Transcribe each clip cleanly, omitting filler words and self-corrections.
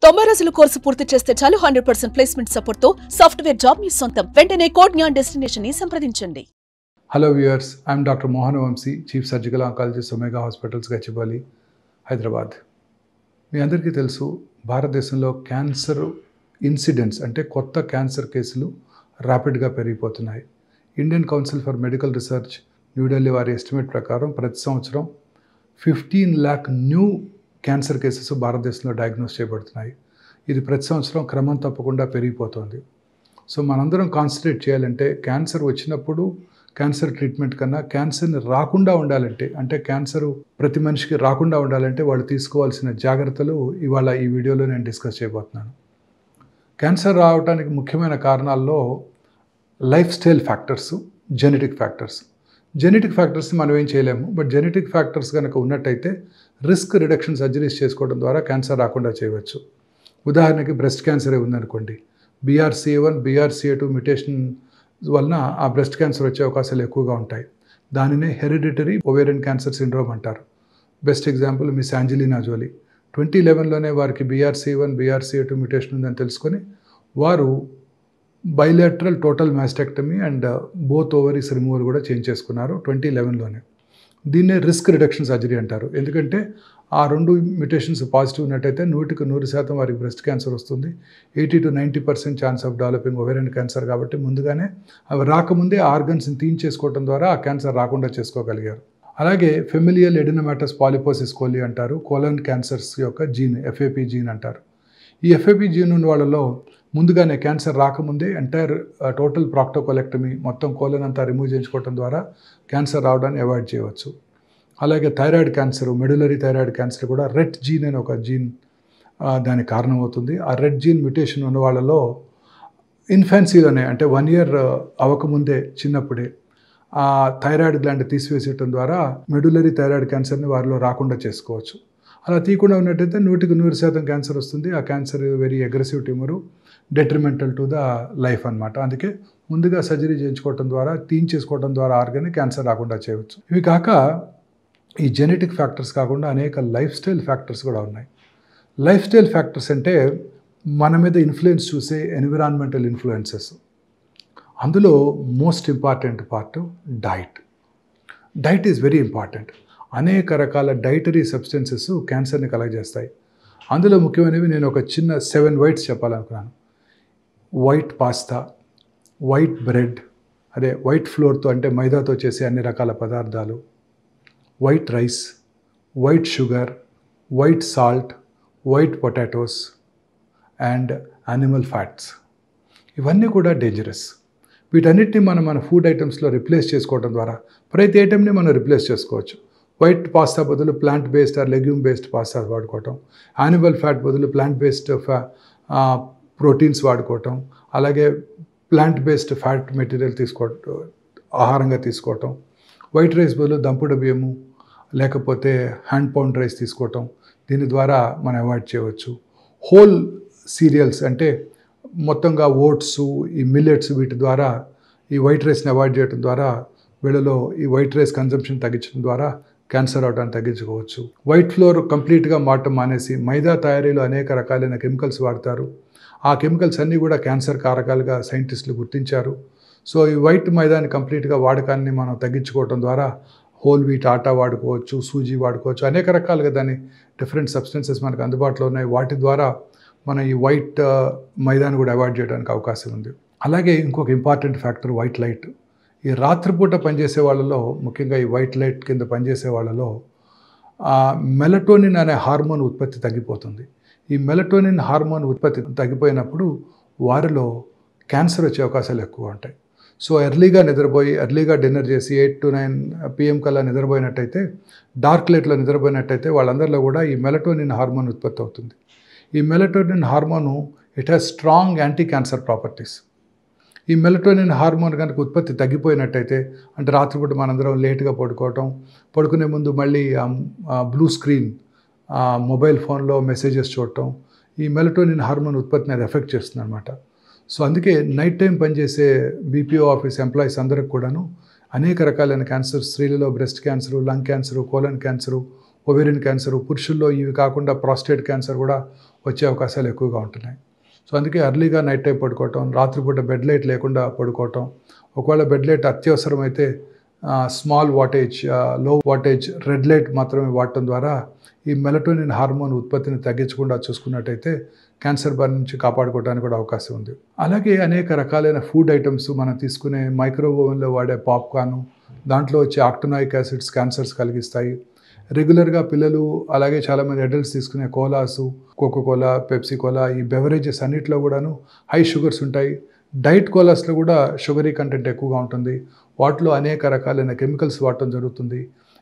90 రోజుల కోర్సు పూర్తి చేస్తే చాలు 100% ప్లేస్మెంట్ సపోర్ట్ తో సాఫ్ట్వేర్ జాబ్ మీ సొంతం. వెంటనే కోడ్ జ్ఞాన్ డెస్టినేషన్ ని సంప్రదించండి. Hello viewers, I'm doctor Mohan Vamsi, chief surgical oncologist Omega hospitals Gachibowli, Hyderabad. మీ అందరికీ తెలుసు, భారతదేశంలో క్యాన్సర్ ఇన్సిడెంట్స్ అంటే కొత్త క్యాన్సర్ కేసులు ర్యాపిడ్గా పెరిగిపోతున్నాయి. Indian council for medical research New Delhi వారి ఎస్టిమేట్ ప్రకారం ప్రతి సంవత్సరం 15 lakh న్యూ క్యాన్సర్ కేసెస్ భారతదేశంలో డయాగ్నోస్ చేయబడుతున్నాయి. ఇది ప్రతి సంవత్సరం క్రమం తప్పకుండా పెరిగిపోతుంది. సో మనందరం కాన్సన్ట్రేట్ చేయాలంటే క్యాన్సర్ వచ్చినప్పుడు క్యాన్సర్ ట్రీట్మెంట్ కన్నా క్యాన్సర్ని రాకుండా ఉండాలంటే, అంటే క్యాన్సర్ ప్రతి మనిషికి రాకుండా ఉండాలంటే వాళ్ళు తీసుకోవాల్సిన జాగ్రత్తలు ఇవాళ ఈ వీడియోలో నేను డిస్కస్ చేయబోతున్నాను. క్యాన్సర్ రావడానికి ముఖ్యమైన కారణాల్లో lifestyle factors, genetic factors. Genetic ఫ్యాక్టర్స్ని మనం ఏం చేయలేము, బట్ జెనెటిక్ ఫ్యాక్టర్స్ కనుక ఉన్నట్టయితే రిస్క్ రిడక్షన్ సర్జరీస్ చేసుకోవడం ద్వారా క్యాన్సర్ రాకుండా చేయవచ్చు. ఉదాహరణకి బ్రెస్ట్ క్యాన్సరే ఉందనుకోండి, BRCA1, BRCA2 మ్యుటేషన్ వలన ఆ బ్రెస్ట్ క్యాన్సర్ వచ్చే అవకాశాలు ఎక్కువగా ఉంటాయి. దానినే హెరిడిటరీ ఓవేరియన్ క్యాన్సర్ సిండ్రోమ్ అంటారు. Best example miss Angelina Jolie. 2011లోనే వారికి BRCA1, BRCA2 మ్యుటేషన్ ఉందని తెలుసుకొని వారు bilateral total mastectomy and both ovaries removal కూడా చేంజ్ చేసుకున్నారు 2011లోనే. దీన్నే రిస్క్ రిడక్షన్ సర్జరీ అంటారు. ఎందుకంటే ఆ రెండు మ్యుటేషన్స్ పాజిటివ్ ఉన్నట్టయితే 100% వారికి బ్రెస్ట్ క్యాన్సర్ వస్తుంది. 80 to 90% chance of developing ovarian cancer. కాబట్టి ముందుగానే అవి రాకముందే ఆర్గన్స్ని తీయించేసుకోవడం ద్వారా ఆ క్యాన్సర్ రాకుండా చేసుకోగలిగారు. అలాగే ఫెమిలియల్ ఎడినోమాటస్ పాలిపోసిస్ కోలి అంటారు, కోలన్ క్యాన్సర్స్ యొక్క జీన్, FAP జీన్ అంటారు. ఈ FAP జీన్ ఉన్న వాళ్ళలో ముందుగానే క్యాన్సర్ రాకముందే ఎంటైర్ టోటల్ ప్రాక్టోకోలెక్టమీ, మొత్తం కోలన్ అంతా రిమూవ్ చేయించుకోవడం ద్వారా క్యాన్సర్ రావడాన్ని అవాయిడ్ చేయవచ్చు. అలాగే thyroid cancer, medullary thyroid cancer కూడా రెట్ జీన్ అనే ఒక జీన్ దానికి కారణమవుతుంది. ఆ రెట్ జీన్ మ్యుటేషన్ ఉన్న వాళ్ళలో ఇన్ఫాన్సీలోనే, అంటే 1 year అవ్వకముందే, చిన్నప్పుడే ఆ థైరాయిడ్ గ్లాండ్ తీసివేసేయడం ద్వారా మెడులరీ థైరాయిడ్ క్యాన్సర్ని వారిలో రాకుండా చేసుకోవచ్చు. అలా తీయకుండా ఉన్నట్టయితే 100% క్యాన్సర్ వస్తుంది. ఆ cancer very aggressive tumour, detrimental to the life అనమాట. అందుకే ముందుగా సర్జరీ చేయించుకోవడం ద్వారా, తీయించేసుకోవడం ద్వారా ఆర్గాన్ని క్యాన్సర్ రాకుండా చేయవచ్చు. ఇవి కాక ఈ జెనెటిక్ ఫ్యాక్టర్స్ కాకుండా అనేక లైఫ్ స్టైల్ ఫ్యాక్టర్స్ కూడా ఉన్నాయి. లైఫ్ స్టైల్ ఫ్యాక్టర్స్ అంటే మన మీద ఇన్ఫ్లుయెన్స్ చూసే ఎన్విరాన్మెంటల్ ఇన్ఫ్లుయెన్సెస్. అందులో most important part diet. Diet is very important. అనేక రకాల డైటరీ సబ్స్టెన్సెస్ క్యాన్సర్ని కలగజేస్తాయి. అందులో ముఖ్యమైనవి నేను ఒక చిన్న 7 వైట్స్ చెప్పాలనుకున్నాను. వైట్ పాస్తా, వైట్ బ్రెడ్, అదే వైట్ ఫ్లోర్తో అంటే మైదాతో చేసే అన్ని రకాల పదార్థాలు, white rice, white sugar, white salt, white potatoes and animal fats. ఇవన్నీ కూడా డేంజరస్. వీటన్నిటిని మనం మన ఫుడ్ ఐటమ్స్లో రిప్లేస్ చేసుకోవడం ద్వారా ప్రతి ఐటమ్ని మనం రిప్లేస్ చేసుకోవచ్చు. వైట్ పాస్తా బదులు plant based or legume based pasta వాడుకోవటం, యానిమల్ ఫ్యాట్ బదులు ప్లాంట్ బేస్డ్ ప్రోటీన్స్ వాడుకోవటం, అలాగే ప్లాంట్ బేస్డ్ ఫ్యాట్ మెటీరియల్ ఆహారంగా తీసుకోవటం, వైట్ రైస్ బదులు దంపుడు బియ్యము లేకపోతే హ్యాండ్ పౌండ్ రైస్ తీసుకోవటం, దీని ద్వారా మనం అవాయిడ్ చేయవచ్చు. హోల్ సీరియల్స్ అంటే మొత్తంగా ఓట్స్, ఈ మిల్లెట్స్, వీటి ద్వారా ఈ వైట్ రైస్ని అవాయిడ్ చేయడం ద్వారా వీళ్ళలో ఈ వైట్ రైస్ కన్జంప్షన్ తగ్గించడం ద్వారా క్యాన్సర్ అవడానికి తగ్గించుకోవచ్చు. వైట్ ఫ్లోర్ కంప్లీట్గా వాడటం మానేసి మైదా తయారీలో అనేక రకాలైన కెమికల్స్ వాడతారు. ఆ కెమికల్స్ అన్నీ కూడా క్యాన్సర్ కారకాలుగా సైంటిస్టులు గుర్తించారు. సో ఈ వైట్ మైదాని కంప్లీట్గా వాడకాన్ని మనం తగ్గించుకోవడం ద్వారా హోల్ వీట్ ఆటా వాడుకోవచ్చు, సూజీ వాడుకోవచ్చు, అనేక రకాలుగా దాని డిఫరెంట్ సబ్స్టెన్సెస్ మనకు అందుబాటులో ఉన్నాయి. వాటి ద్వారా మనం ఈ వైట్ మైదాని కూడా అవాయిడ్ చేయడానికి అవకాశం ఉంది. అలాగే ఇంకొక ఇంపార్టెంట్ ఫ్యాక్టర్ వైట్ లైట్. ఈ రాత్రిపూట పనిచేసే వాళ్ళలో, ముఖ్యంగా ఈ వైట్ లైట్ కింద పనిచేసే వాళ్ళలో మెలటోనిన్ అనే హార్మోన్ ఉత్పత్తి తగ్గిపోతుంది. ఈ మెలటోనిన్ హార్మోన్ ఉత్పత్తి తగ్గిపోయినప్పుడు వారిలో క్యాన్సర్ వచ్చే అవకాశాలు ఎక్కువ ఉంటాయి. సో ఎర్లీగా నిద్రపోయి, ఎర్లీగా డిన్నర్ చేసి 8 to 9 PM కల్లా నిద్రపోయినట్టయితే, డార్క్ లైట్లో నిద్రపోయినట్టయితే వాళ్ళందరిలో కూడా ఈ మెలటోనిన్ హార్మోన్ ఉత్పత్తి అవుతుంది. ఈ melatonin hormone it has strong anti cancer properties. ఈ మెలటోనిన్ హార్మోన్ కనుక ఉత్పత్తి తగ్గిపోయినట్టయితే, అంటే రాత్రిపూట మనందరం లేట్గా పడుకోవటం, పడుకునే ముందు మళ్ళీ బ్లూ స్క్రీన్, మొబైల్ ఫోన్లో మెసేజెస్ చూడటం, ఈ మెలటోనిన్ హార్మోన్ ఉత్పత్తిని అది ఎఫెక్ట్ చేస్తుంది అనమాట. సో అందుకే నైట్ టైం పనిచేసే BPO ఆఫీస్ ఎంప్లాయీస్ అందరికి కూడాను అనేక రకాలైన క్యాన్సర్, స్త్రీలలో breast cancer, lung cancer, colon cancer, ovarian cancer, పురుషుల్లో ఇవి కాకుండా ప్రాస్టేట్ క్యాన్సర్ కూడా వచ్చే అవకాశాలు ఎక్కువగా ఉంటున్నాయి. సో అందుకే ఎర్లీగా నైట్ టైం పడుకోవటం, రాత్రిపూట బెడ్ లైట్ లేకుండా పడుకోవటం, ఒకవేళ బెడ్ లైట్ అత్యవసరమైతే స్మాల్ వాటేజ్, లో వాటేజ్ రెడ్ లైట్ మాత్రమే వాడటం ద్వారా ఈ మెలటోనిన్ హార్మోన్ ఉత్పత్తిని తగ్గించకుండా చూసుకున్నట్టయితే క్యాన్సర్ బారి నుంచి కాపాడుకోవడానికి కూడా అవకాశం ఉంది. అలాగే అనేక రకాలైన ఫుడ్ ఐటమ్స్ మనం తీసుకునే మైక్రోవేవ్ ఓవెన్లో వాడే పాప్కార్న్, దాంట్లో వచ్చే ఆక్టోనాయిక్ యాసిడ్స్ క్యాన్సర్స్ కలిగిస్తాయి. రెగ్యులర్గా పిల్లలు అలాగే చాలామంది అడల్ట్స్ తీసుకునే కోలాసు, కోకోకోలా, పెప్సీ కోలా, ఈ బెవరేజెస్ అన్నింటిలో కూడాను హై షుగర్స్ ఉంటాయి. డైట్ కోలాస్లో కూడా షుగరీ కంటెంట్ ఎక్కువగా ఉంటుంది. వాటిలో అనేక రకాలైన కెమికల్స్ వాడటం జరుగుతుంది.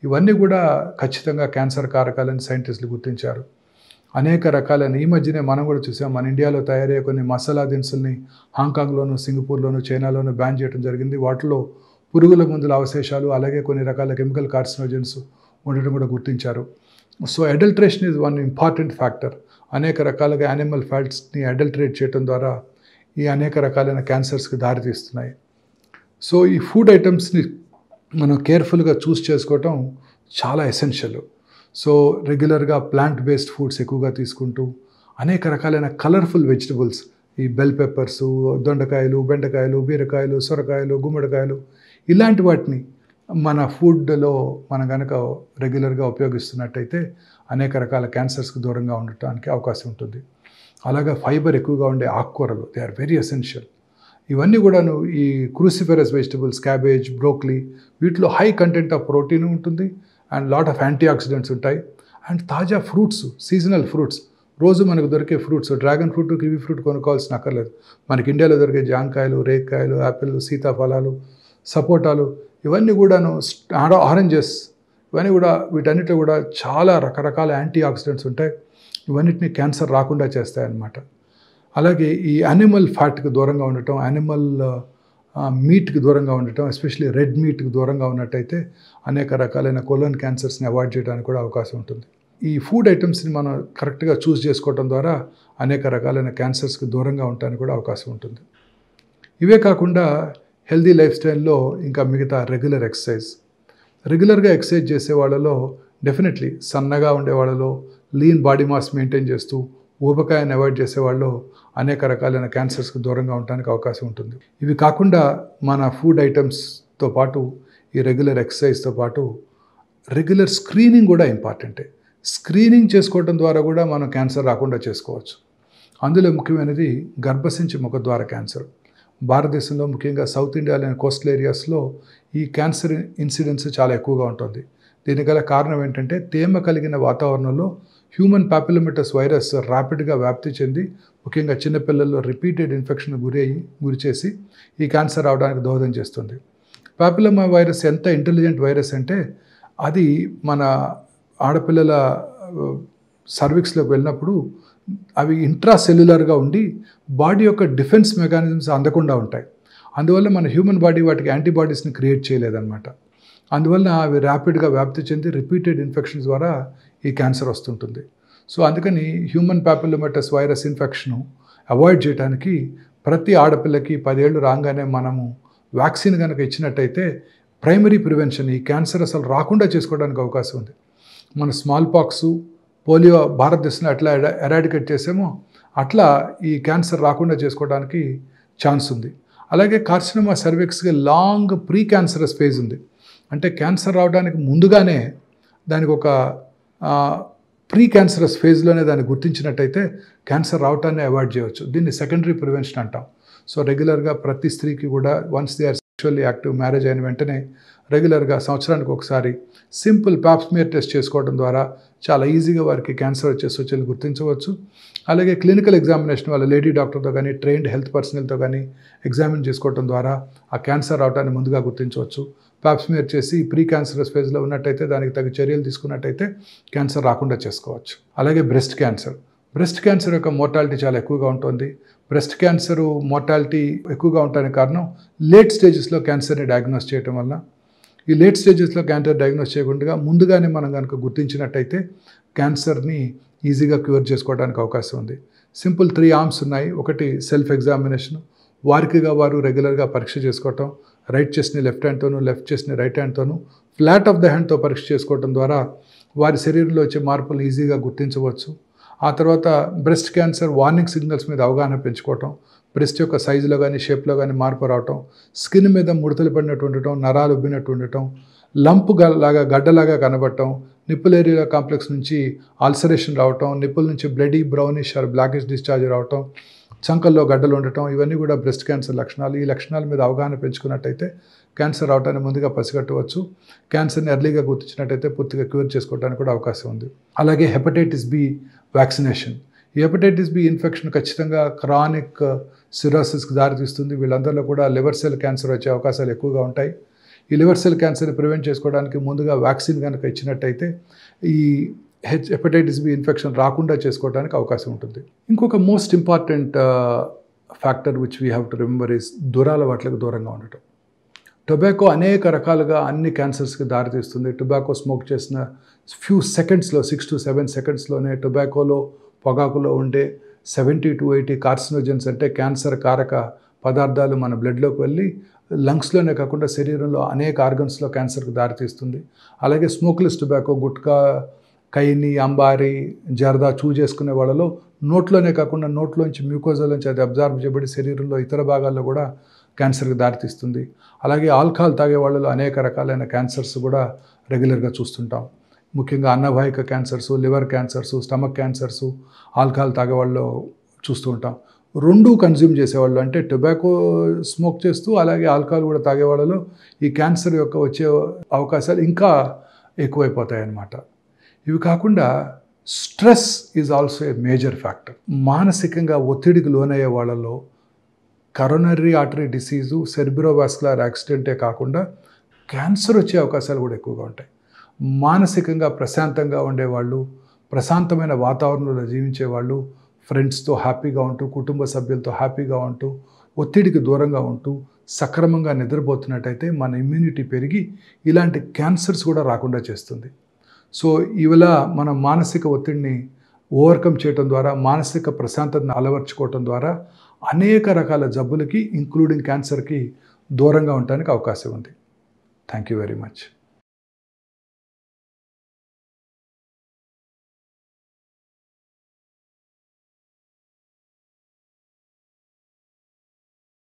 ఇవన్నీ కూడా ఖచ్చితంగా క్యాన్సర్ కారకాలని సైంటిస్టులు గుర్తించారు. అనేక రకాలైన ఈ మధ్యనే మనం కూడా చూసాం, మన ఇండియాలో తయారయ్యే కొన్ని మసాలా దినుసుల్ని హాంకాంగ్లోను, సింగపూర్లోను, చైనాలోను బ్యాన్ చేయడం జరిగింది. వాటిలో పురుగుల మందుల అవశేషాలు అలాగే కొన్ని రకాల కెమికల్ కార్సినోజన్స్ ఉండటం కూడా గుర్తించారు. So adulteration is one important factor. అనేక రకాలుగా యానిమల్ ఫ్యాట్స్ని అడల్ట్రేట్ చేయడం ద్వారా ఈ అనేక రకాలైన క్యాన్సర్స్కి దారితీస్తున్నాయి. సో ఈ ఫుడ్ ఐటమ్స్ని మనం కేర్ఫుల్గా చూస్ చేసుకోవటం చాలా ఎసెన్షియల్. సో రెగ్యులర్గా ప్లాంట్ బేస్డ్ ఫుడ్స్ ఎక్కువగా తీసుకుంటూ అనేక రకాలైన కలర్ఫుల్ వెజిటబుల్స్, ఈ బెల్ పెప్పర్స్, దొండకాయలు, బెండకాయలు, బీరకాయలు, సొరకాయలు, గుమ్మడికాయలు, ఇలాంటి వాటిని మన ఫుడ్లో మనం కనుక రెగ్యులర్గా ఉపయోగిస్తున్నట్టయితే అనేక రకాల క్యాన్సర్స్కి దూరంగా ఉండటానికి అవకాశం ఉంటుంది. అలాగే ఫైబర్ ఎక్కువగా ఉండే ఆకుకూరలు, దే ఆర్ వెరీ ఎసెన్షియల్. ఇవన్నీ కూడాను ఈ క్రూసిఫెరస్ వెజిటబుల్స్, క్యాబేజ్, బ్రోక్లీ, వీటిలో హై కంటెంట్ ఆఫ్ ప్రోటీన్ ఉంటుంది and lot of antioxidants ఉంటాయి. అండ్ తాజా ఫ్రూట్స్, సీజనల్ ఫ్రూట్స్, రోజు మనకు దొరికే fruits, dragon fruit, kiwi fruit కొనుక్కోవాల్సిన అక్కర్లేదు. మనకి ఇండియాలో దొరికే జాంకాయలు, రేక్కాయలు, యాపిల్, సీతాఫలాలు, సపోటాలు, ఇవన్నీ కూడాను, ఆరెంజెస్, ఇవన్నీ కూడా వీటన్నిటిలో కూడా చాలా రకరకాల యాంటీ ఆక్సిడెంట్స్ ఉంటాయి. ఇవన్నిటిని క్యాన్సర్ రాకుండా చేస్తాయన్నమాట. అలాగే ఈ యానిమల్ ఫ్యాట్కి దూరంగా ఉండటం, యానిమల్ మీట్కి దూరంగా ఉండటం, ఎస్పెషల్లీ రెడ్ మీట్కి దూరంగా ఉన్నట్టయితే అనేక రకాలైన కోలన్ క్యాన్సర్స్ని అవాయిడ్ చేయడానికి కూడా అవకాశం ఉంటుంది. ఈ ఫుడ్ ఐటమ్స్ని మనం కరెక్ట్గా చూస్ చేసుకోవడం ద్వారా అనేక రకాలైన క్యాన్సర్స్కి దూరంగా ఉండటానికి కూడా అవకాశం ఉంటుంది. ఇవే కాకుండా హెల్దీ లైఫ్ స్టైల్లో ఇంకా మిగతా రెగ్యులర్ ఎక్సర్సైజ్, రెగ్యులర్గా ఎక్సర్సైజ్ చేసే వాళ్ళలో డెఫినెట్లీ సన్నగా ఉండే వాళ్ళలో, లీన్ బాడీ మాస్ మెయింటైన్ చేస్తూ ఊబకాయాన్ని అవాయిడ్ చేసే వాళ్ళు అనేక రకాలైన క్యాన్సర్స్కి దూరంగా ఉండడానికి అవకాశం ఉంటుంది. ఇవి కాకుండా మన ఫుడ్ ఐటమ్స్తో పాటు ఈ రెగ్యులర్ ఎక్సర్సైజ్తో పాటు రెగ్యులర్ స్క్రీనింగ్ కూడా ఇంపార్టెంటే. స్క్రీనింగ్ చేసుకోవడం ద్వారా కూడా మనం క్యాన్సర్ రాకుండా చేసుకోవచ్చు. అందులో ముఖ్యమైనది గర్భసించి ముఖద్వార క్యాన్సర్. భారతదేశంలో ముఖ్యంగా సౌత్ ఇండియాలోని కోస్టల్ ఏరియాస్లో ఈ క్యాన్సర్ ఇన్సిడెన్స్ చాలా ఎక్కువగా ఉంటుంది. దీనికి గల కారణం ఏంటంటే తేమ కలిగిన వాతావరణంలో హ్యూమన్ పాపిలోమేటస్ వైరస్ ర్యాపిడ్గా వ్యాప్తి చెంది ముఖ్యంగా చిన్నపిల్లల్లో రిపీటెడ్ ఇన్ఫెక్షన్ గురి చేసి ఈ క్యాన్సర్ రావడానికి దోహదం చేస్తుంది. పాపిలోమా వైరస్ ఎంత ఇంటెలిజెంట్ వైరస్ అంటే అది మన ఆడపిల్లల సర్విక్స్లోకి వెళ్ళినప్పుడు అవి ఇంట్రాసెల్యులర్గా ఉండి బాడీ యొక్క డిఫెన్స్ మెకానిజమ్స్ అందకుండా ఉంటాయి. అందువల్ల మన హ్యూమన్ బాడీ వాటికి యాంటీబాడీస్ని క్రియేట్ చేయలేదన్నమాట. అందువల్ల అవి ర్యాపిడ్గా వ్యాప్తి చెంది రిపీటెడ్ ఇన్ఫెక్షన్స్ ద్వారా ఈ క్యాన్సర్ వస్తుంటుంది. సో అందుకని హ్యూమన్ పాపిలోమేటస్ వైరస్ ఇన్ఫెక్షను అవాయిడ్ చేయడానికి ప్రతి ఆడపిల్లకి 10 ఏళ్ళు రాగానే మనము వ్యాక్సిన్ కనుక ఇచ్చినట్టయితే ప్రైమరీ ప్రివెన్షన్, ఈ క్యాన్సర్ అసలు రాకుండా చేసుకోవడానికి అవకాశం ఉంది. మన స్మాల్ పాక్స్, పోలియో భారతదేశంలో ఎట్లా ఎరాడికేట్ చేసామో అట్లా ఈ క్యాన్సర్ రాకుండా చేసుకోవడానికి ఛాన్స్ ఉంది. అలాగే కార్సినోమా సర్విక్స్కి లాంగ్ ప్రీ క్యాన్సరస్ ఫేజ్ ఉంది. అంటే క్యాన్సర్ రావడానికి ముందుగానే దానికి ఒక ప్రీ క్యాన్సరస్ ఫేజ్లోనే దాన్ని గుర్తించినట్టయితే క్యాన్సర్ రావటాన్ని అవాయిడ్ చేయవచ్చు. దీన్ని సెకండరీ ప్రివెన్షన్ అంటాం. సో రెగ్యులర్గా ప్రతి స్త్రీకి కూడా once they are sexually active, marriage అయిన వెంటనే రెగ్యులర్గా సంవత్సరానికి ఒకసారి సింపుల్ పాప్స్మియర్ టెస్ట్ చేసుకోవడం ద్వారా చాలా ఈజీగా వారికి క్యాన్సర్ వచ్చే సూచనలు గుర్తించవచ్చు. అలాగే క్లినికల్ ఎగ్జామినేషన్ వల్ల లేడీ డాక్టర్తో కానీ ట్రైన్డ్ హెల్త్ పర్సనల్తో కానీ ఎగ్జామిన్ చేసుకోవడం ద్వారా ఆ క్యాన్సర్ రావడాన్ని ముందుగా గుర్తించవచ్చు. పాప్స్మియర్ చేసి ప్రీ క్యాన్సరస్ ఫేజ్లో ఉన్నట్టయితే దానికి తగ్గ చర్యలు తీసుకున్నట్టయితే క్యాన్సర్ రాకుండా చేసుకోవచ్చు. అలాగే బ్రెస్ట్ క్యాన్సర్ యొక్క మోర్టాలిటీ చాలా ఎక్కువగా ఉంటుంది. బ్రెస్ట్ క్యాన్సర్ మోర్టాలిటీ ఎక్కువగా ఉండడానికి కారణం లేట్ స్టేజెస్లో క్యాన్సర్ని డయాగ్నోస్ చేయడం వల్ల. ఈ లేట్ స్టేజెస్లో క్యాన్సర్ డయాగ్నోస్ చేయకుండా ముందుగానే మనం కనుక గుర్తించినట్టయితే క్యాన్సర్ని ఈజీగా క్యూర్ చేసుకోవడానికి అవకాశం ఉంది. సింపుల్ 3 ఆర్మ్స్ ఉన్నాయి. ఒకటి సెల్ఫ్ ఎగ్జామినేషన్, వారికిగా వారు రెగ్యులర్గా పరీక్ష చేసుకోవటం, రైట్ చెస్ట్ని లెఫ్ట్ హ్యాండ్తోనూ, లెఫ్ట్ చెస్ట్ని రైట్ హ్యాండ్తోనూ, ఫ్లాట్ ఆఫ్ ద హ్యాండ్తో పరీక్ష చేసుకోవడం ద్వారా వారి శరీరంలో వచ్చే మార్పులను ఈజీగా గుర్తించవచ్చు. ఆ తర్వాత బ్రెస్ట్ క్యాన్సర్ వార్నింగ్ సిగ్నల్స్ మీద అవగాహన పెంచుకోవటం, బ్రెస్ట్ యొక్క సైజులో కానీ షేప్లో కానీ మార్పు రావటం, స్కిన్ మీద ముడతలు పడినట్టు ఉండటం, నరాలు ఉబ్బినట్టు ఉండటం, లంపు లాగా గడ్డలాగా కనబడటం, నిప్పుల్ ఏరియా కాంప్లెక్స్ నుంచి అల్సరేషన్ రావటం, నిప్పుల నుంచి bloody brownish or blackish discharge రావటం, చంకల్లో గడ్డలు ఉండటం, ఇవన్నీ కూడా బ్రెస్ట్ క్యాన్సర్ లక్షణాలు. ఈ లక్షణాల మీద అవగాహన పెంచుకున్నట్టయితే క్యాన్సర్ రావటాన్ని ముందుగా పసిగట్టవచ్చు. క్యాన్సర్ని ఎర్లీగా గుర్తించినట్టయితే పూర్తిగా క్యూర్ చేసుకోవడానికి కూడా అవకాశం ఉంది. అలాగే హెపటైటిస్ బి వ్యాక్సినేషన్. ఈ హెపటైటిస్ బి ఇన్ఫెక్షన్ ఖచ్చితంగా క్రానిక్ సిరోసిస్కి దారితీస్తుంది. వీళ్ళందరిలో కూడా లివర్ సెల్ క్యాన్సర్ వచ్చే అవకాశాలు ఎక్కువగా ఉంటాయి. ఈ లివర్ సెల్ క్యాన్సర్ని ప్రివెంట్ చేసుకోవడానికి ముందుగా వ్యాక్సిన్ కనుక ఇచ్చినట్టయితే ఈ హెపటైటిస్ బి ఇన్ఫెక్షన్ రాకుండా చేసుకోవడానికి అవకాశం ఉంటుంది. ఇంకొక most important factor which we have to remember is దురలవాట్లకు దూరంగా ఉండటం. టొబాకో అనేక రకాలుగా అన్ని క్యాన్సర్స్కి దారితీస్తుంది. టొబాకో స్మోక్ చేసిన ఫ్యూ సెకండ్స్లో 6 to 7 సెకండ్స్లోనే టొబాకోలో పొగాకులో ఉండే 70 to 80 కార్సినోజన్స్ అంటే క్యాన్సర్ కారక పదార్థాలు మన బ్లడ్లోకి వెళ్ళి లంగ్స్లోనే కాకుండా శరీరంలో అనేక ఆర్గన్స్లో క్యాన్సర్కి దారితీస్తుంది. అలాగే స్మోక్లెస్ టొబాకో, గుట్కా, కైని, అంబారి, జర్దా చూ చేసుకునే వాళ్ళలో నోట్లోనే కాకుండా నోట్లోంచి మ్యూకోజాలోంచి అది అబ్జార్బ్ చేయబడి శరీరంలో ఇతర భాగాల్లో కూడా క్యాన్సర్కి దారితీస్తుంది. అలాగే ఆల్కహాల్ తాగే వాళ్ళలో అనేక రకాలైన క్యాన్సర్స్ కూడా రెగ్యులర్గా చూస్తుంటాం. ముఖ్యంగా అన్నవాహిక cancers, liver cancers, stomach cancers alcohol తాగే వాళ్ళు చూస్తూ ఉంటాం. రెండు కన్జ్యూమ్ చేసేవాళ్ళు అంటే టొబాకో స్మోక్ చేస్తూ అలాగే ఆల్కహాల్ కూడా తాగే వాళ్ళలో ఈ క్యాన్సర్ యొక్క వచ్చే అవకాశాలు ఇంకా ఎక్కువైపోతాయి అన్నమాట. ఇవి కాకుండా stress is also a major factor. మానసికంగా ఒత్తిడికి లోనయ్యే వాళ్ళలో కరోనరీ ఆర్టరీ డిసీజు, సెరిబ్రోవాస్కులర్ యాక్సిడెంటే కాకుండా క్యాన్సర్ వచ్చే అవకాశాలు కూడా ఎక్కువగా ఉంటాయి. మానసికంగా ప్రశాంతంగా ఉండేవాళ్ళు, ప్రశాంతమైన వాతావరణంలో జీవించేవాళ్ళు, ఫ్రెండ్స్తో హ్యాపీగా ఉంటూ, కుటుంబ సభ్యులతో హ్యాపీగా ఉంటూ, ఒత్తిడికి దూరంగా ఉంటూ, సక్రమంగా నిద్రపోతున్నట్టయితే మన ఇమ్యూనిటీ పెరిగి ఇలాంటి క్యాన్సర్స్ కూడా రాకుండా చేస్తుంది. సో ఇవిలా మనం మానసిక ఒత్తిడిని ఓవర్కమ్ చేయడం ద్వారా, మానసిక ప్రశాంతతను అలవర్చుకోవటం ద్వారా అనేక రకాల జబ్బులకి ఇంక్లూడింగ్ క్యాన్సర్కి దూరంగా ఉండడానికి అవకాశం ఉంది. Thank you very much.